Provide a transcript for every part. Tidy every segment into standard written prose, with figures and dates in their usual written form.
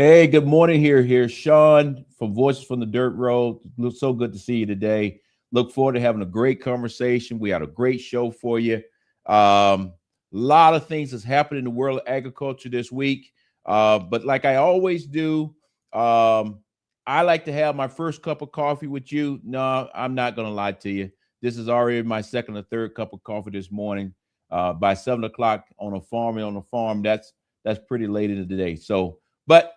Hey, good morning. Here, Sean from Voices from the Dirt Road. Looks so good to see you today. Look forward to having a great conversation. We had a great show for you. A lot of things has happened in the world of agriculture this week. But like I always do, um, I like to have my first cup of coffee with you. No, I'm not going to lie to you. This is already my second or third cup of coffee this morning. By 7 o'clock on a farm and on a farm, that's pretty late in the day. So, but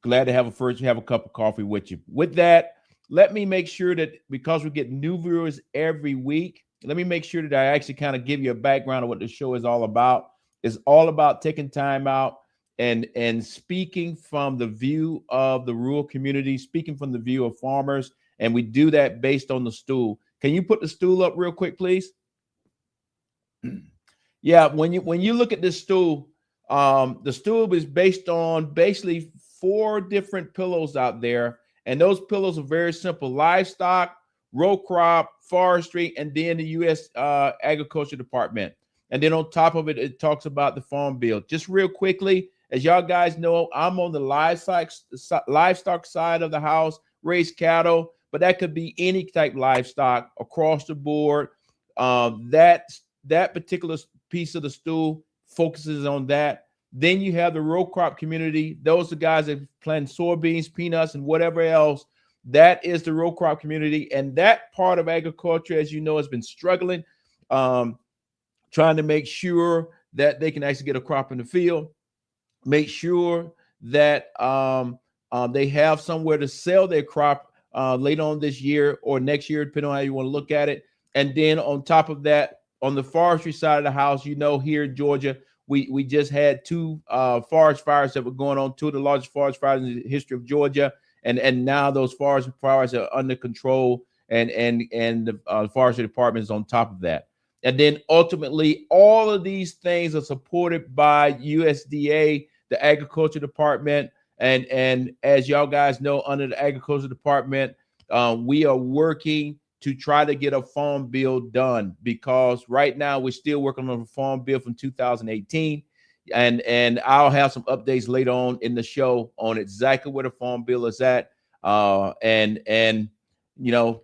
glad to have a cup of coffee with you. With that, let me make sure that because we get new viewers every week, let me make sure that I actually kind of give you a background of what the show is all about. It's all about taking time out and speaking from the view of the rural community, speaking from the view of farmers, and we do that based on the stool. Can you put the stool up real quick, please? Yeah, when you look at this stool, the stool is based on basically four different pillows out there, and those pillows are very simple: livestock, row crop, forestry, and then the U.S. Agriculture Department. And then on top of it, it talks about the farm bill. Just real quickly, as y'all guys know, I'm on the livestock side of the house, raise cattle, but that could be any type of livestock across the board. That particular piece of the stool focuses on that. Then you have the row crop community. Those are guys that plant soybeans, peanuts, and whatever else. That is the row crop community. And that part of agriculture, as you know, has been struggling, trying to make sure that they can actually get a crop in the field, make sure that they have somewhere to sell their crop later on this year or next year, depending on how you want to look at it. And then on top of that, on the forestry side of the house, you know, here in Georgia, we just had two forest fires that were going on, two of the largest forest fires in the history of Georgia, and now those forest fires are under control, and the forestry department is on top of that. And then ultimately, all of these things are supported by USDA, the Agriculture Department, and as y'all guys know, under the Agriculture Department, we are working to try to get a farm bill done, because right now we're still working on a farm bill from 2018, and I'll have some updates later on in the show on exactly where the farm bill is at. And you know,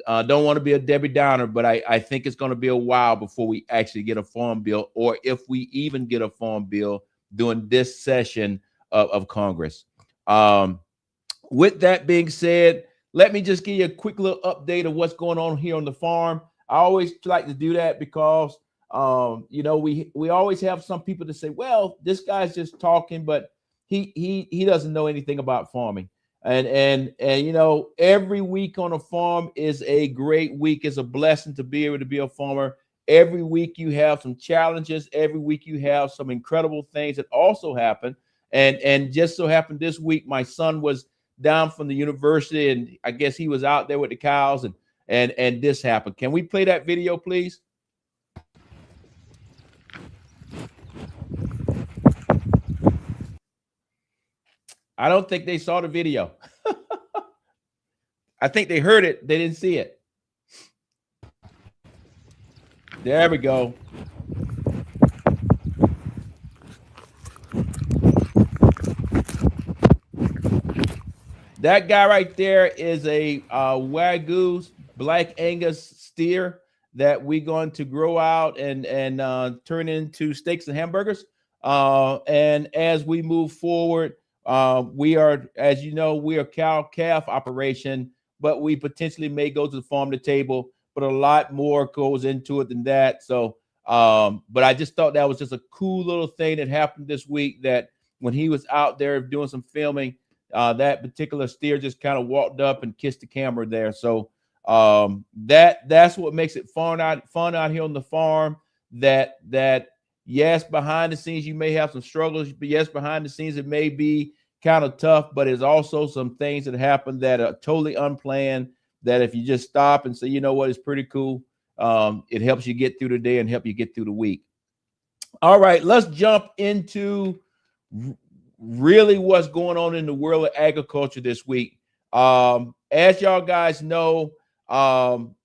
don't want to be a Debbie Downer, but I think it's going to be a while before we actually get a farm bill, or if we even get a farm bill during this session of Congress. With that being said, let me just give you a quick little update of what's going on here on the farm. I always like to do that because, you know, we always have some people to say, well, this guy's just talking, but he doesn't know anything about farming. And you know, every week on a farm is a great week. It's a blessing to be able to be a farmer. Every week you have some challenges. Every week you have some incredible things that also happen. And just so happened this week, my son was down from the university, and I guess he was out there with the cows, and this happened. Can we play that video, please? I don't think they saw the video. I think they heard it, they didn't see it. There we go. That guy right there is a Wagyu Black Angus steer that we're going to grow out and turn into steaks and hamburgers. And as we move forward, we are, as you know, we are cow calf operation, but we potentially may go to the farm to table, but a lot more goes into it than that. So, but I just thought that was just a cool little thing that happened this week, that when he was out there doing some filming, that particular steer just kind of walked up and kissed the camera there. So that's what makes it fun out here on the farm. That yes, behind the scenes you may have some struggles, but yes, behind the scenes it may be kind of tough, but it's also some things that happen that are totally unplanned, that if you just stop and say, you know what, it's pretty cool, it helps you get through the day and help you get through the week. All right, let's jump into really what's going on in the world of agriculture this week. As y'all guys know,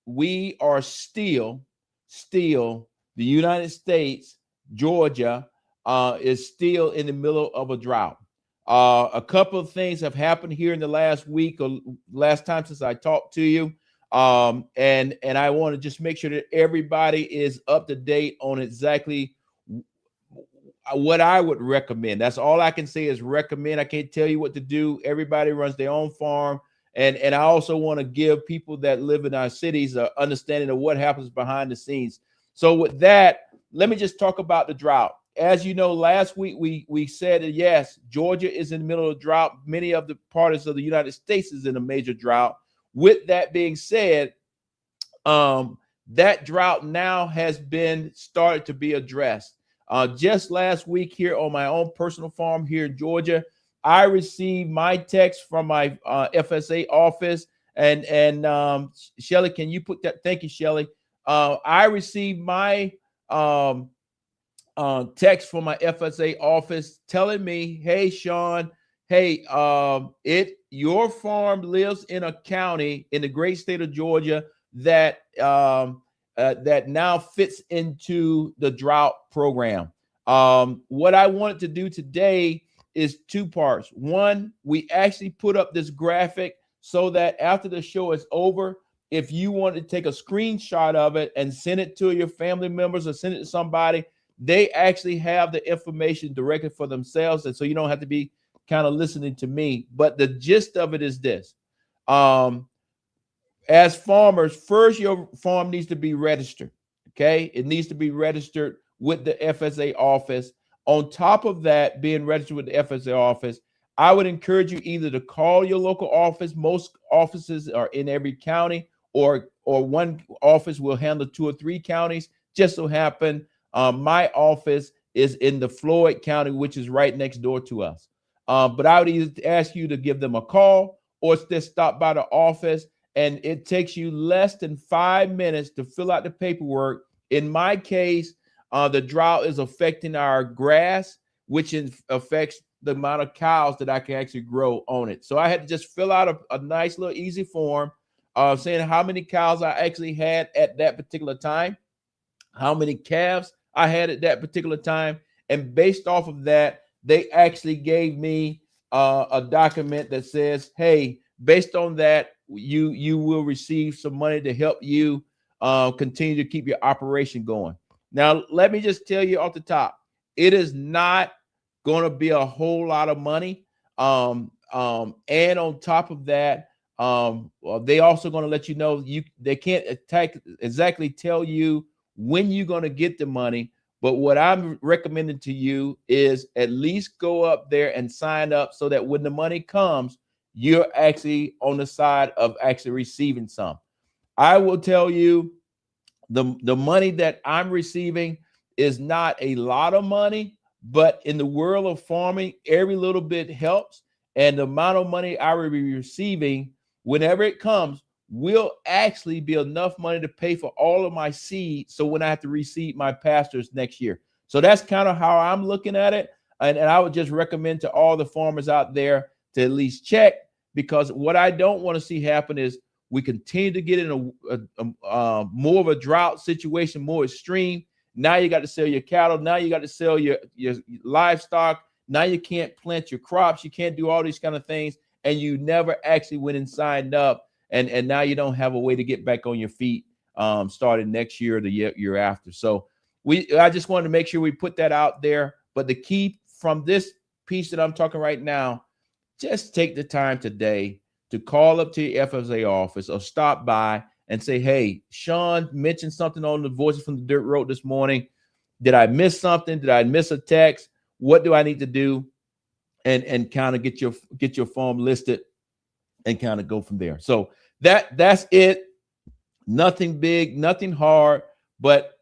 we are still the United States, Georgia, is still in the middle of a drought. A couple of things have happened here in the last week or last time since I talked to you. And I want to just make sure that everybody is up to date on exactly what I would recommend. That's all I can say is recommend. I can't tell you what to do. Everybody runs their own farm. And I also want to give people that live in our cities an understanding of what happens behind the scenes. So with that, let me just talk about the drought. As you know, last week we said that yes, Georgia is in the middle of drought. Many of the parts of the United States is in a major drought. With that being said, that drought now has been started to be addressed. Just last week here on my own personal farm here in Georgia, I received my text from my FSA office. And Shelly, can you put that? Thank you, Shelly. I received my text from my FSA office telling me, "Hey, Sean, hey, your farm lives in a county in the great state of Georgia that that now fits into the drought program." What I wanted to do today is two parts. One, we actually put up this graphic so that after the show is over, if you want to take a screenshot of it and send it to your family members or send it to somebody, they actually have the information directly for themselves. And so you don't have to be kind of listening to me. But the gist of it is this. As farmers, first, your farm needs to be registered. Okay. It needs to be registered with the FSA office. On top of that, being registered with the FSA office, I would encourage you either to call your local office. Most offices are in every county, or one office will handle 2 or 3 counties. Just so happen, my office is in the Floyd County, which is right next door to us. But I would either ask you to give them a call or just stop by the office. And it takes you less than 5 minutes to fill out the paperwork. In my case, the drought is affecting our grass, which affects the amount of cows that I can actually grow on it. So I had to just fill out a nice little easy form saying how many cows I actually had at that particular time, how many calves I had at that particular time. And based off of that, they actually gave me a document that says, hey, based on that, you will receive some money to help you continue to keep your operation going. Now, let me just tell you off the top, it is not going to be a whole lot of money. And on top of that, they also going to let you know they can't exactly tell you when you're going to get the money. But what I'm recommending to you is at least go up there and sign up so that when the money comes, you're actually on the side of actually receiving some. I will tell you the money that I'm receiving is not a lot of money, but in the world of farming, every little bit helps. And the amount of money I will be receiving whenever it comes will actually be enough money to pay for all of my seed. So when I have to reseed my pastures next year. So that's kind of how I'm looking at it. And I would just recommend to all the farmers out there to at least check, because what I don't want to see happen is we continue to get in a more of a drought situation, more extreme. Now you got to sell your cattle. Now you got to sell your livestock. Now you can't plant your crops. You can't do all these kind of things. And you never actually went and signed up. And now you don't have a way to get back on your feet starting next year or the year after. So I just wanted to make sure we put that out there. But the key from this piece that I'm talking right now, just take the time today to call up to your FSA office or stop by and say, hey, Sean mentioned something on the Voices from the Dirt Road this morning. Did I miss something? Did I miss a text? What do I need to do? And kind of get your farm listed and kind of go from there. So that's it. Nothing big, nothing hard. But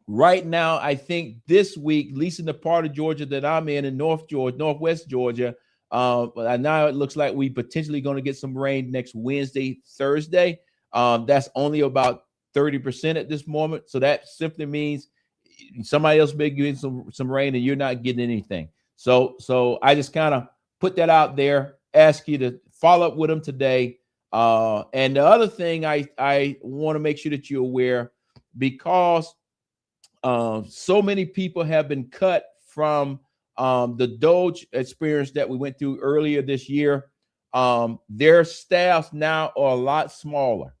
right now, I think this week, at least in the part of Georgia that I'm in Northwest Georgia, now it looks like we potentially going to get some rain next Wednesday, Thursday. That's only about 30% at this moment. So that simply means somebody else may get some rain and you're not getting anything. So I just kind of put that out there, ask you to follow up with them today. And the other thing I want to make sure that you're aware, because so many people have been cut from the Doge experience that we went through earlier this year, their staffs now are a lot smaller.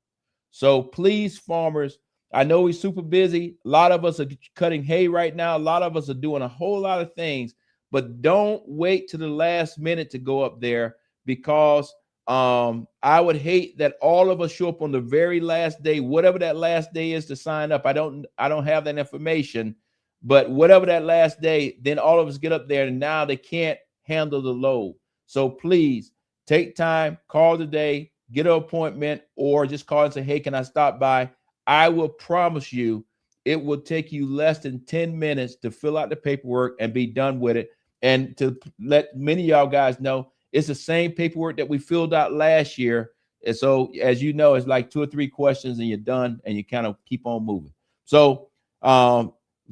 So please, farmers, I know we're super busy. A lot of us are cutting hay right now. A lot of us are doing a whole lot of things, but don't wait to the last minute to go up there, because I would hate that all of us show up on the very last day, whatever that last day is to sign up. I don't have that information, but whatever that last day, then all of us get up there and now they can't handle the load. So please take time, call today, get an appointment, or just call and say, hey, can I stop by? I will promise you it will take you less than 10 minutes to fill out the paperwork and be done with it. And to let many of y'all guys know, it's the same paperwork that we filled out last year. And so, as you know, it's like 2 or 3 questions and you're done, and you kind of keep on moving. So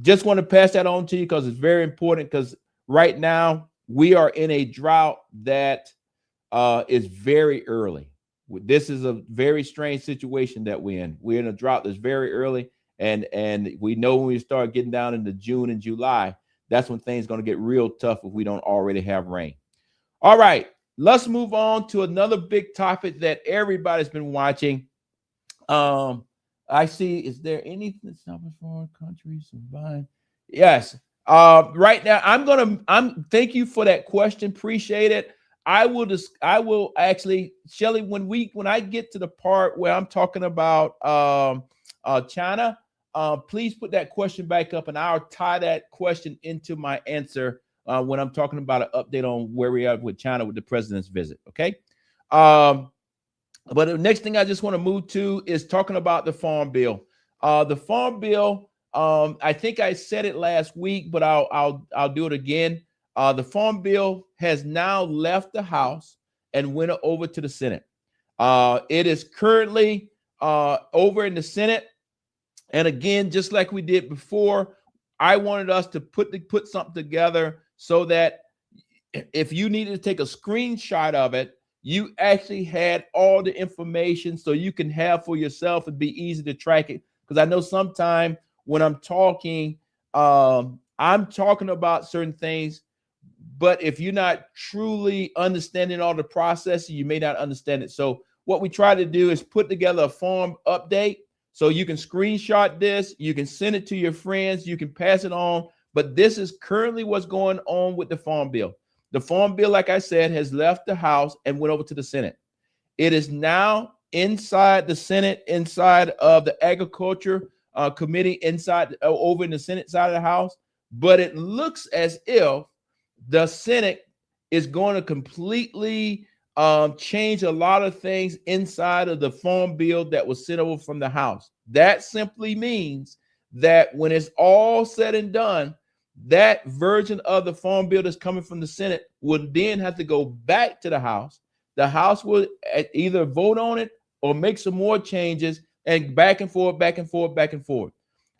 just want to pass that on to you because it's very important, because right now we are in a drought that is very early. This is a very strange situation that we're in. We're in a drought that's very early, and we know when we start getting down into June and July, that's when things are going to get real tough if we don't already have rain. All right, let's move on to another big topic that everybody's been watching. I see, is there anything stopping foreign countries from buying? Yes. Right now, I'm thank you for that question. Appreciate it. I will actually, Shelly, when I get to the part where I'm talking about China, please put that question back up and I'll tie that question into my answer when I'm talking about an update on where we are with China with the president's visit. Okay. But the next thing I just want to move to is talking about the Farm Bill. The Farm Bill, I think I said it last week, but I'll do it again. The Farm Bill has now left the House and went over to the Senate. It is currently over in the Senate. And again, just like we did before, I wanted us to put something together so that if you needed to take a screenshot of it, you actually had all the information so you can have for yourself and be easy to track it. Because I know sometimes when I'm talking about certain things, but if you're not truly understanding all the processes, you may not understand it. So what we try to do is put together a farm update so you can screenshot this, you can send it to your friends, you can pass it on. But this is currently what's going on with the Farm Bill. The Farm Bill, like I said, has left the House and went over to the Senate. It is now inside the Senate, inside of the Agriculture Committee, inside over in the Senate side of the House. But it looks as if the Senate is going to completely change a lot of things inside of the Farm Bill that was sent over from the House. That simply means that when it's all said and done, that version of the Farm Bill that's coming from the Senate would then have to go back to the House. The House will either vote on it or make some more changes, and back and forth, back and forth, back and forth.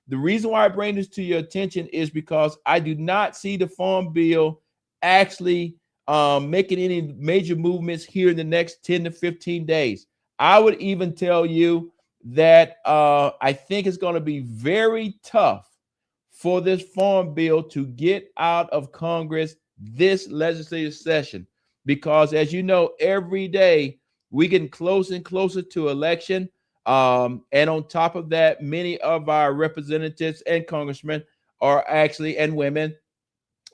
The reason why I bring this to your attention is because I do not see the Farm Bill actually making any major movements here in the next 10 to 15 days. I would even tell you that I think it's going to be very tough for this Farm Bill to get out of Congress this legislative session, because as you know, every day we getting closer and closer to election. And on top of that, many of our representatives and congressmen are actually, and women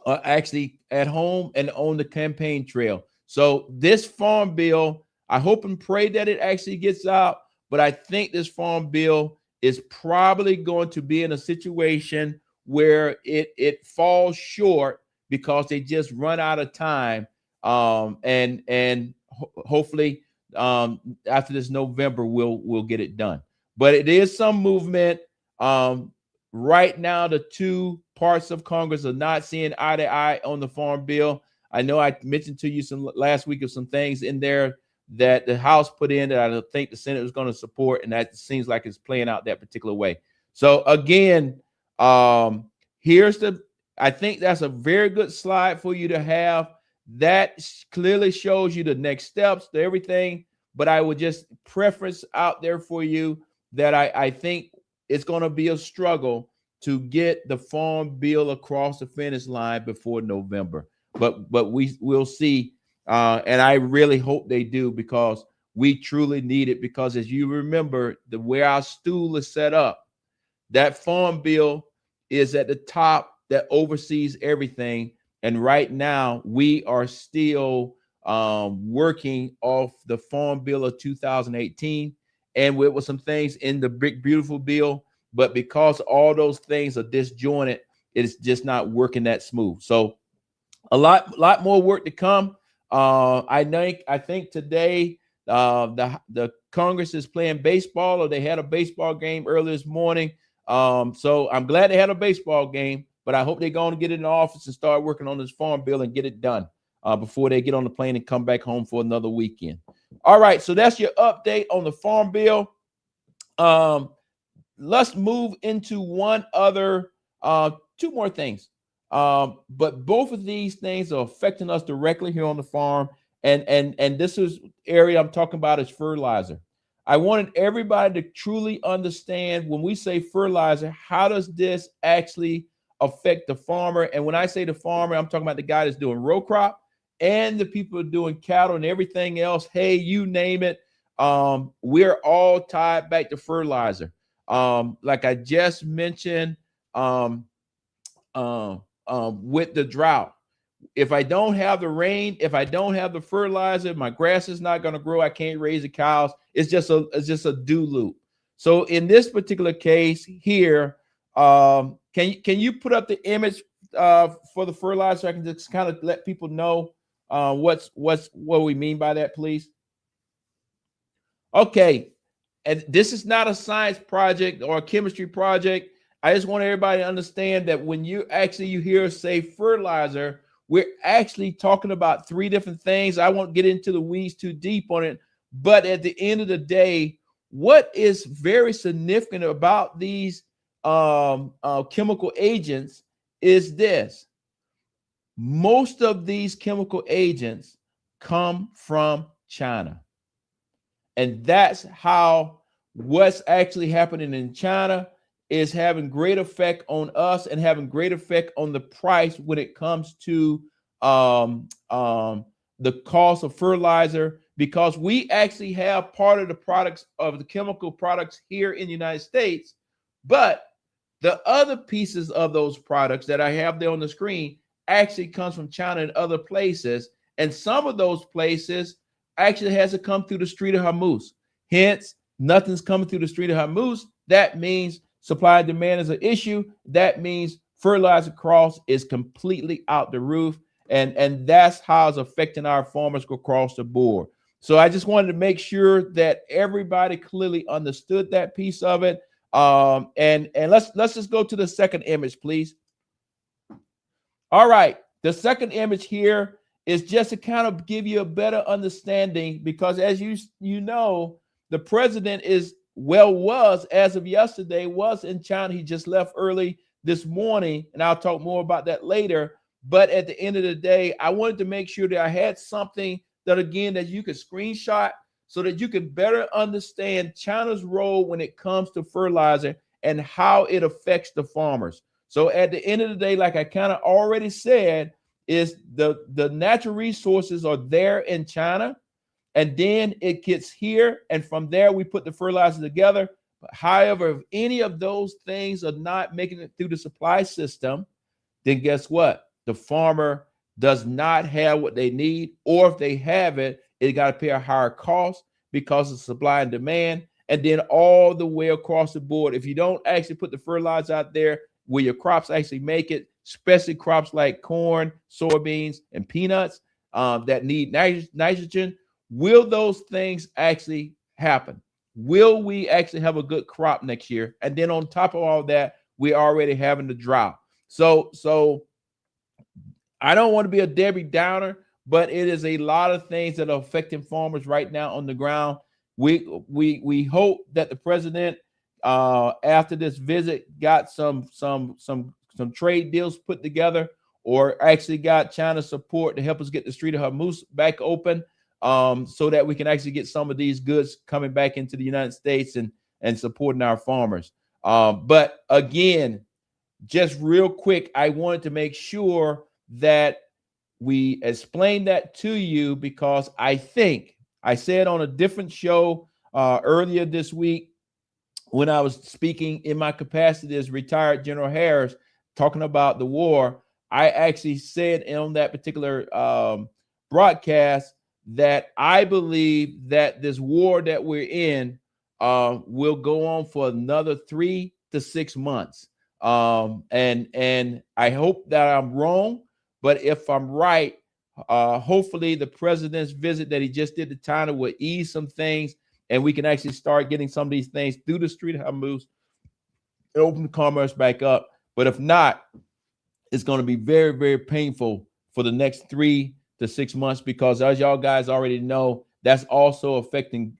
are actually at home and on the campaign trail. So this Farm Bill, I hope and pray that it actually gets out, but I think this Farm Bill is probably going to be in a situation where it falls short because they just run out of time. And hopefully after this November, we'll get it done. But it is some movement. Right now, the two parts of Congress are not seeing eye to eye on the Farm Bill. I know I mentioned to you some last week of some things in there that the House put in that I don't think the Senate was going to support, and that seems like it's playing out that particular way. So again, I think that's a very good slide for you to have. That clearly shows you the next steps to everything, but I would just preference out there for you that I think it's going to be a struggle to get the farm bill across the finish line before November. But we'll see. And I really hope they do, because we truly need it. Because as you remember, the way our stool is set up, that farm bill is at the top that oversees everything. And right now, we are still working off the farm bill of 2018, and with some things in the big beautiful bill. But because all those things are disjointed, it's just not working that smooth. So a lot more work to come. I think today the Congress is playing baseball, or they had a baseball game early this morning. So I'm glad they had a baseball game, but I hope they're going to get in the office and start working on this farm bill and get it done before they get on the plane and come back home for another weekend. All right, so that's your update on the farm bill. Let's move into one other, two more things. But both of these things are affecting us directly here on the farm. And this is area I'm talking about is fertilizer. I wanted everybody to truly understand, when we say fertilizer, how does this actually affect the farmer? And when I say the farmer, I'm talking about the guy that's doing row crop and the people doing cattle and everything else. Hey, you name it. We're all tied back to fertilizer. Like I just mentioned, with the drought, if I don't have the rain, if I don't have the fertilizer, my grass is not going to grow. I can't raise the cows. It's just a do loop. So in this particular case here, can you put up the image for the fertilizer, so I can just kind of let people know what we mean by that, please? Okay, and this is not a science project or a chemistry project. I just want everybody to understand that when you hear us say fertilizer, we're actually talking about three different things. I won't get into the weeds too deep on it, but at the end of the day, what is very significant about these chemical agents is this: most of these chemical agents come from China. And that's how what's actually happening in China is having great effect on us and having great effect on the price when it comes to the cost of fertilizer, because we actually have part of the products of the chemical products here in the United States, but the other pieces of those products that I have there on the screen actually comes from China and other places. And some of those places actually has to come through the Strait of Hormuz. Hence, nothing's coming through the Strait of Hormuz. That means supply and demand is an issue. That means fertilizer cost is completely out the roof. And that's how it's affecting our farmers across the board. So I just wanted to make sure that everybody clearly understood that piece of it. And let's just go to the second image, please. All right, the second image here is just to kind of give you a better understanding, because as you know, the president was as of yesterday was in China. He just left early this morning, and I'll talk more about that later. But at the end of the day, I wanted to make sure that I had something that, again, that you could screenshot so that you can better understand China's role when it comes to fertilizer and how it affects the farmers. So at the end of the day, like I kind of already said, is the natural resources are there in China, and then it gets here, and from there we put the fertilizer together. But however, if any of those things are not making it through the supply system, then guess what? The farmer does not have what they need, or if they have it, it got to pay a higher cost because of supply and demand. And then all the way across the board, if you don't actually put the fertilizer out there where your crops actually make it, especially crops like corn, soybeans, and peanuts that need nitrogen, will those things actually happen? Will we actually have a good crop next year? And then on top of all that, we're already having the drought. So I don't want to be a Debbie Downer, but it is a lot of things that are affecting farmers right now on the ground. We hope that the president, after this visit, got some trade deals put together, or actually got China's support to help us get the Strait of Hormuz back open, so that we can actually get some of these goods coming back into the United States and supporting our farmers. But again, just real quick, I wanted to make sure that we explain that to you, because I think I said on a different show earlier this week when I was speaking in my capacity as retired General Harris, talking about the war. I actually said on that particular broadcast that I believe that this war that we're in will go on for another 3 to 6 months. And I hope that I'm wrong, but if I'm right, hopefully the president's visit that he just did to China will ease some things, and we can actually start getting some of these things through the Strait of Hormuz, open commerce back up. But if not, it's going to be very, very painful for the next 3 to 6 months, because as y'all guys already know, that's also affecting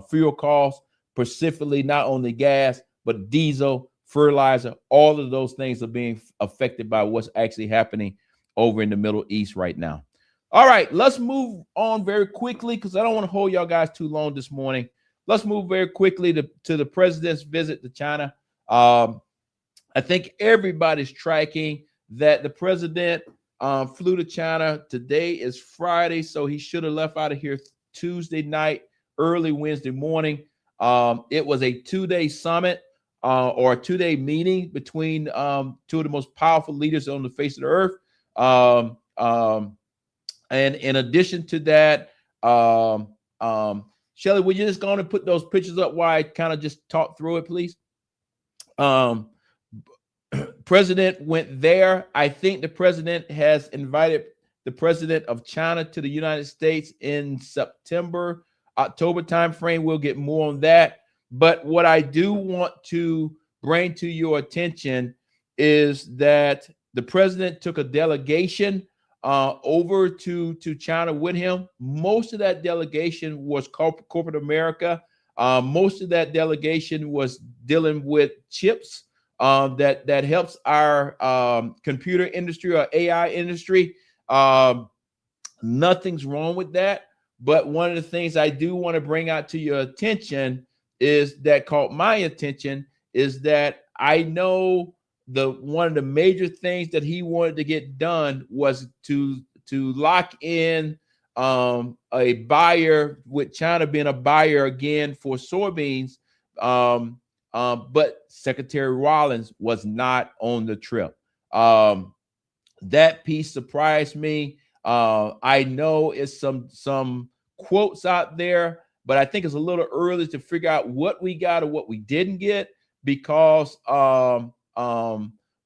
fuel costs, specifically not only gas, but diesel, fertilizer. All of those things are being affected by what's actually happening over in the Middle East right now. All right, let's move on very quickly, because I don't want to hold y'all guys too long this morning. Let's move very quickly to the president's visit to China. I think everybody's tracking that the president flew to China. Today is Friday, so he should have left out of here Tuesday night, early Wednesday morning. It was a 2-day summit or a 2-day meeting between two of the most powerful leaders on the face of the earth. And in addition to that, Shelly, would you just go on and put those pictures up while I kind of just talk through it, please? President went there. I think the president has invited the president of China to the United States in September, October timeframe. We'll get more on that. But what I do want to bring to your attention is that the president took a delegation over to China with him. Most of that delegation was corporate America. Most of that delegation was dealing with chips that helps our computer industry or AI industry. Nothing's wrong with that. But one of the things I do want to bring out to your attention is that caught my attention is that I know one of the major things that he wanted to get done was to lock in a buyer, with China being a buyer again for soybeans. But Secretary Rollins was not on the trip. That piece surprised me. I know it's some quotes out there, but I think it's a little early to figure out what we got or what we didn't get, because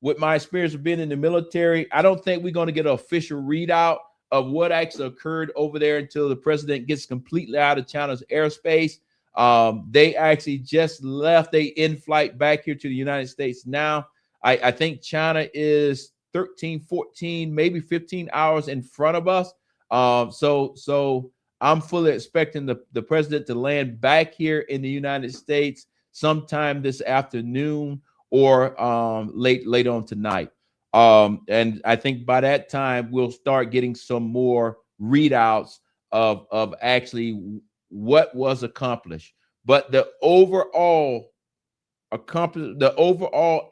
with my experience of being in the military, I don't think we're going to get an official readout of what actually occurred over there until the president gets completely out of China's airspace. They actually just left. They in flight back here to the United States now. I think China is 13, 14, maybe 15 hours in front of us. So I'm fully expecting the president to land back here in the United States sometime this afternoon or late on tonight. And I think by that time we'll start getting some more readouts of actually what was accomplished. But the overall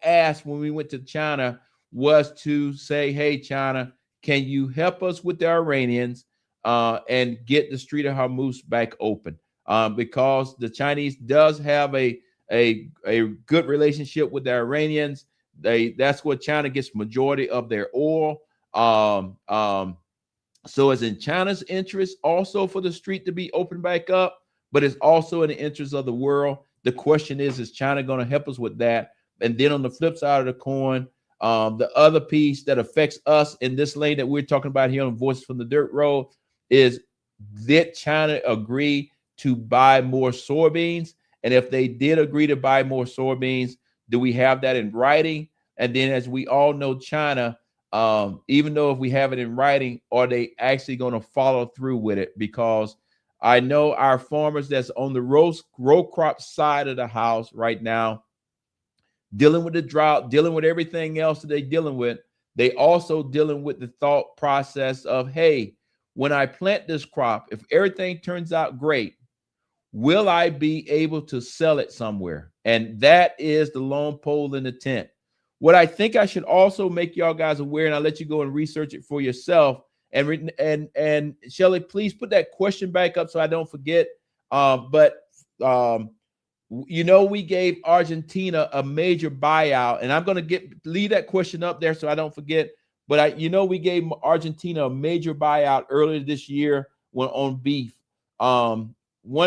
ask when we went to China was to say, hey, China, can you help us with the Iranians and get the Strait of Hormuz back open? Because the Chinese does have a good relationship with the Iranians. That's where China gets majority of their oil. So it's in China's interest also for the street to be opened back up, but it's also in the interest of the world. The question is China going to help us with that? And then on the flip side of the coin, the other piece that affects us in this lane that we're talking about here on Voices from the Dirt Road is, did China agree to buy more soybeans? And if they did agree to buy more soybeans, do we have that in writing? And then, as we all know, China, even though if we have it in writing, are they actually going to follow through with it? Because I know our farmers that's on the row crop side of the house right now, dealing with the drought, dealing with everything else that they're dealing with, they also dealing with the thought process of, hey, when I plant this crop, if everything turns out great, will I be able to sell it somewhere? And that is the lone pole in the tent. what I think I should also make y'all guys aware, and I'll let you go and research it for yourself. And Shelly, please put that question back up so I don't forget. We gave Argentina a major buyout, and I'm going to leave that question up there so I don't forget. But we gave Argentina a major buyout earlier this year on beef. One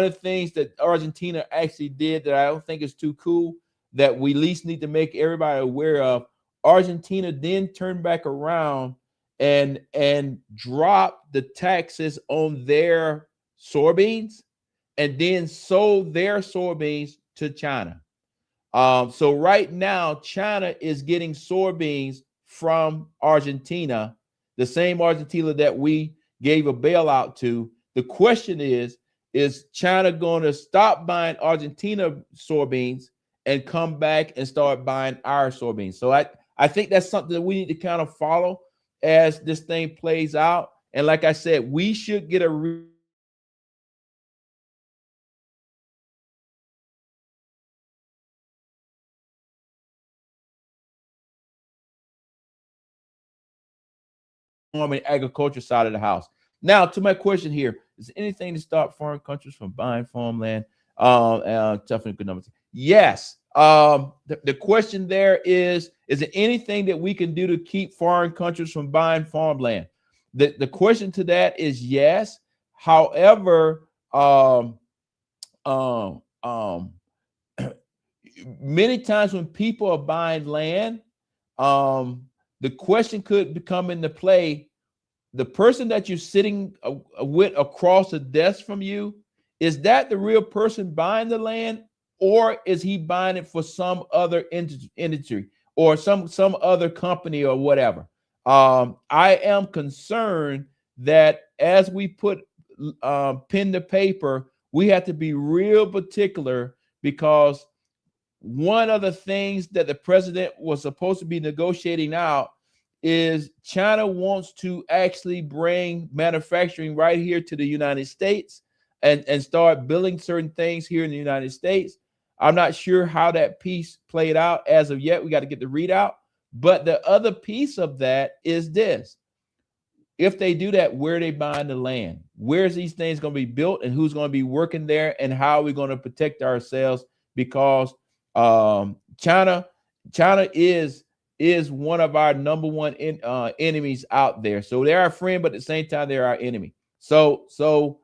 of the things that Argentina actually did that I don't think is too cool, that we at least need to make everybody aware of, Argentina then turned back around and dropped the taxes on their soybeans and then sold their soybeans to China. So right now, China is getting soybeans from Argentina, the same Argentina that we gave a bailout to. The question is China going to stop buying Argentina soybeans and come back and start buying our soybeans? So I think that's something that we need to kind of follow as this thing plays out. And like I said, we should get a and agriculture side of the house. Now, to my question here, is anything to stop foreign countries from buying farmland? Tough and good numbers. Yes. The question there is there anything that we can do to keep foreign countries from buying farmland? The question to that is yes. However, many times when people are buying land, the question could come into play. The person that you're sitting with across the desk from you, is that the real person buying the land, or is he buying it for some other industry or some other company or whatever? I am concerned that as we put pen to paper, we have to be real particular, because one of the things that the president was supposed to be negotiating out is China wants to actually bring manufacturing right here to the United States and start building certain things here in the United States. I'm not sure how that piece played out as of yet. We got to get the readout. But the other piece of that is this. If they do that, where are they buying the land? Where's these things going to be built, and who's going to be working there, and how are we going to protect ourselves? Because China is one of our number one enemies out there. So they're our friend, but at the same time, they're our enemy. So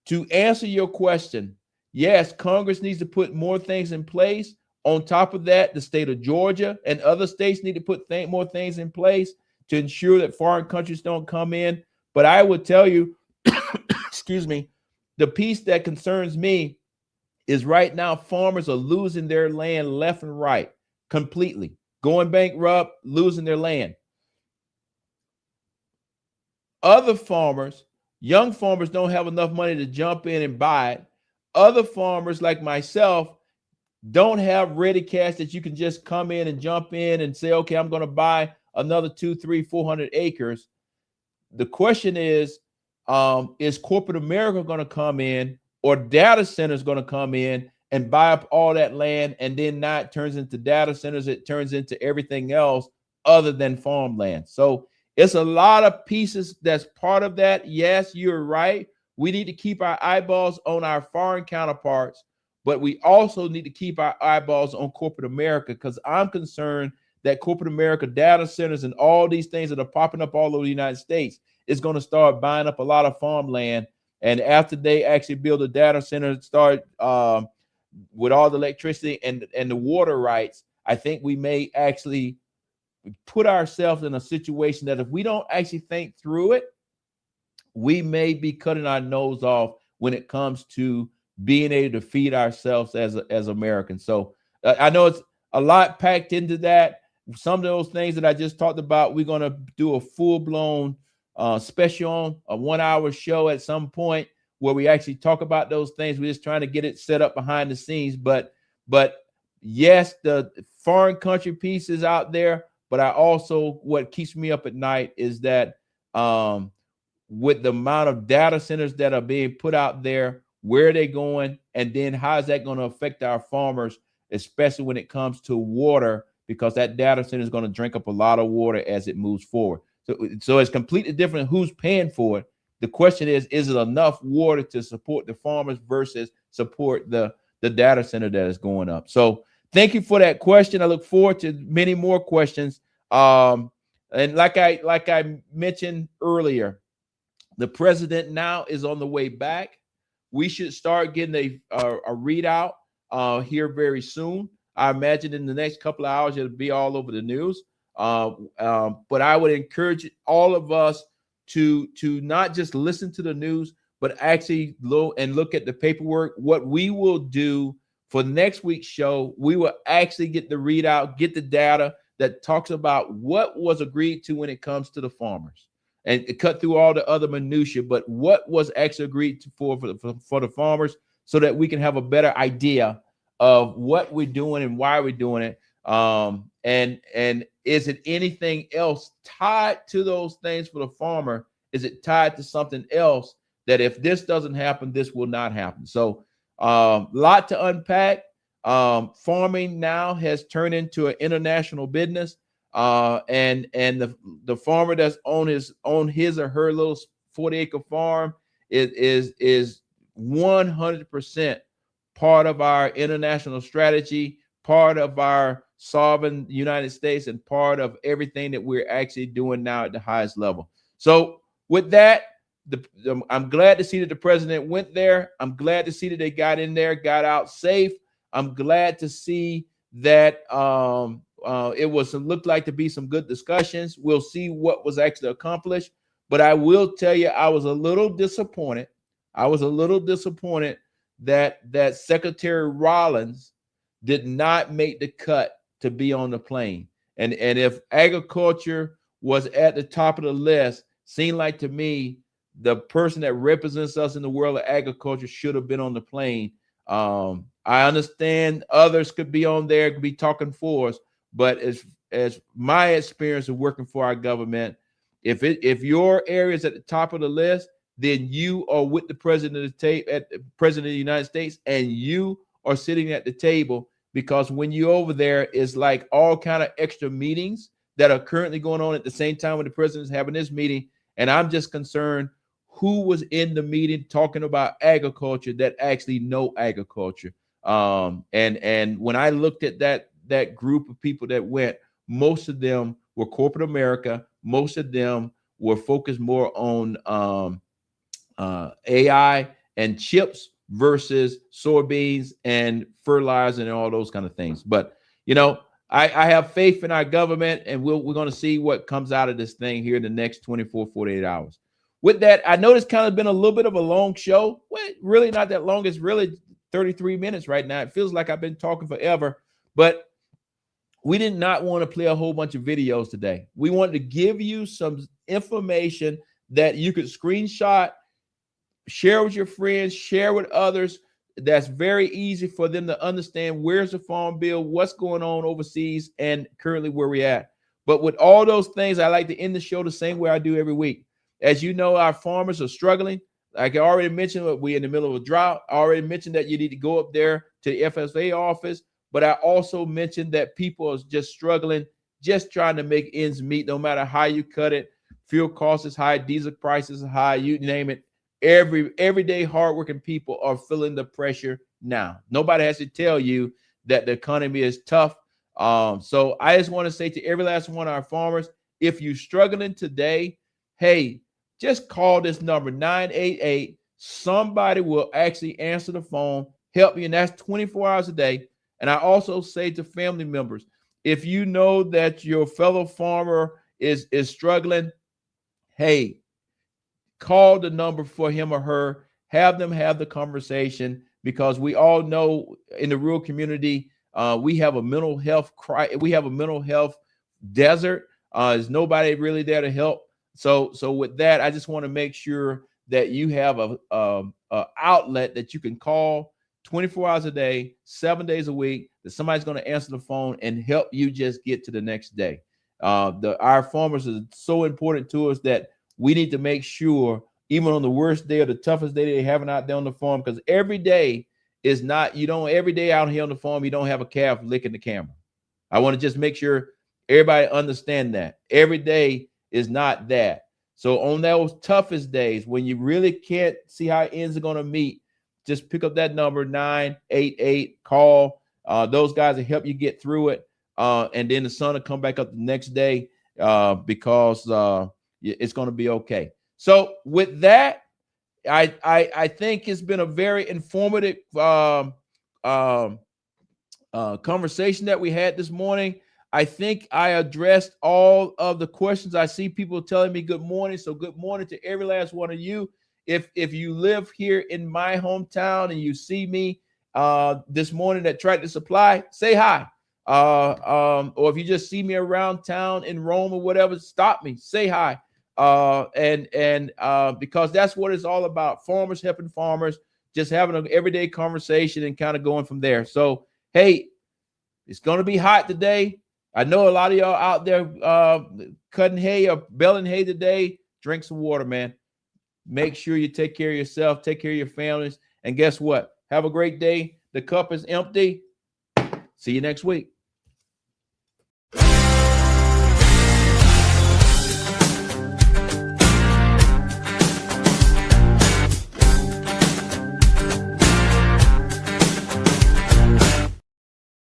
to answer your question, yes, Congress needs to put more things in place. On top of that, the state of Georgia and other states need to put more things in place to ensure that foreign countries don't come in. But I would tell you, excuse me, the piece that concerns me is right now farmers are losing their land left and right completely, going bankrupt, losing their land. Other farmers, young farmers, don't have enough money to jump in and buy it. Other farmers like myself don't have ready cash that you can just come in and jump in and say, okay, I'm going to buy another 200, 300, 400 acres. The question is corporate America going to come in, or data centers going to come in and buy up all that land, and then now it turns into data centers, it turns into everything else other than farmland. So it's a lot of pieces that's part of that. Yes, you're right. We need to keep our eyeballs on our foreign counterparts, but we also need to keep our eyeballs on corporate America, because I'm concerned that corporate America, data centers, and all these things that are popping up all over the United States is going to start buying up a lot of farmland. And after they actually build a data center, start with all the electricity and the water rights, I think we may actually put ourselves in a situation that if we don't actually think through it, we may be cutting our nose off when it comes to being able to feed ourselves as Americans. So I know it's a lot packed into that. Some of those things that I just talked about, we're going to do a full-blown special on a 1-hour show at some point where we actually talk about those things. We're just trying to get it set up behind the scenes. But yes, the foreign country piece is out there. But I also, what keeps me up at night is that with the amount of data centers that are being put out there, where are they going? And then how is that going to affect our farmers, especially when it comes to water because that data center is going to drink up a lot of water as it moves forward. So it's completely different who's paying for it. The question is it enough water to support the farmers versus support the data center that is going up? So thank you for that question. I look forward to many more questions. And like I mentioned earlier, the president now is on the way back. We should start getting a readout here very soon. I imagine in the next couple of hours it'll be all over the news. But I would encourage all of us to not just listen to the news, but actually look at the paperwork. What we will do for next week's show, we will actually get the readout, get the data that talks about what was agreed to when it comes to the farmers, and cut through all the other minutia, but what was actually agreed to for the farmers, so that we can have a better idea of what we're doing and why we're doing it. And is it anything else tied to those things for the farmer? Is it tied to something else that if this doesn't happen, this will not happen? So lot to unpack. Farming now has turned into an international business. And the farmer that's on his or her little 40-acre farm is 100% part of our international strategy, part of our solving the United States, and part of everything that we're actually doing now at the highest level. So with that, I'm glad to see that the president went there. I'm glad to see that they got in there, got out safe. I'm glad to see that it looked like to be some good discussions. We'll see what was actually accomplished. But I will tell you, I was a little disappointed. That Secretary Rollins did not make the cut to be on the plane. And if agriculture was at the top of the list, seemed like to me the person that represents us in the world of agriculture should have been on the plane. I understand others could be on there, could be talking for us, but as my experience of working for our government, if your area is at the top of the list, then you are with the president of the United States, and you are sitting at the table, because when you're over there, it's like all kind of extra meetings that are currently going on at the same time when the president is having this meeting. And I'm just concerned who was in the meeting talking about agriculture that actually know agriculture. And when I looked at that group of people that went, most of them were corporate America. Most of them were focused more on AI and chips versus soybeans and fertilizer and all those kind of things. But, I have faith in our government, and we're going to see what comes out of this thing here in the next 24, 48 hours. With that, I know it's kind of been a little bit of a long show. Well, really not that long. It's really 33 minutes right now. It feels like I've been talking forever, but we did not want to play a whole bunch of videos today. We wanted to give you some information that you could screenshot, share with your friends, share with others. That's very easy for them to understand where's the farm bill, what's going on overseas, and currently where we're at. But with all those things, I like to end the show the same way I do every week. As you know, our farmers are struggling. Like I already mentioned, we're in the middle of a drought. I already mentioned that you need to go up there to the FSA office. But I also mentioned that people are just struggling, just trying to make ends meet, no matter how you cut it. Fuel costs is high, diesel prices are high, you name it. Everyday hardworking people are feeling the pressure now. Nobody has to tell you that the economy is tough. So I just want to say to every last one of our farmers, if you're struggling today, hey, just call this number 988. Somebody will actually answer the phone, help you, and that's 24 hours a day. And I also say to family members, if you know that your fellow farmer is struggling, hey, call the number for him or her, have them have the conversation, because we all know in the rural community, we have a mental health desert. There's nobody really there to help. So with that, I just want to make sure that you have a outlet that you can call 24 hours a day, 7 days a week, that somebody's going to answer the phone and help you just get to the next day. Our farmers are so important to us that we need to make sure, even on the worst day or the toughest day they're having out there on the farm, because every day is not, every day out here on the farm, you don't have a calf licking the camera. I want to just make sure everybody understand that every day is not that. So on those toughest days when you really can't see how ends are going to meet, just pick up that number 988, call. Those guys will help you get through it. And then the sun will come back up the next day because it's going to be okay. So with that, I think it's been a very informative conversation that we had this morning. I think I addressed all of the questions. I see people telling me good morning. So good morning to every last one of you. If you live here in my hometown and you see me this morning at Tractor Supply, say hi. Or if you just see me around town in Rome or whatever, stop me, say hi. Because that's what it's all about. Farmers helping farmers, just having an everyday conversation and kind of going from there. So, hey, it's going to be hot today. I know a lot of y'all out there cutting hay or baling hay today. Drink some water, man. Make sure you take care of yourself, take care of your families. And guess what? Have a great day. The cup is empty. See you next week.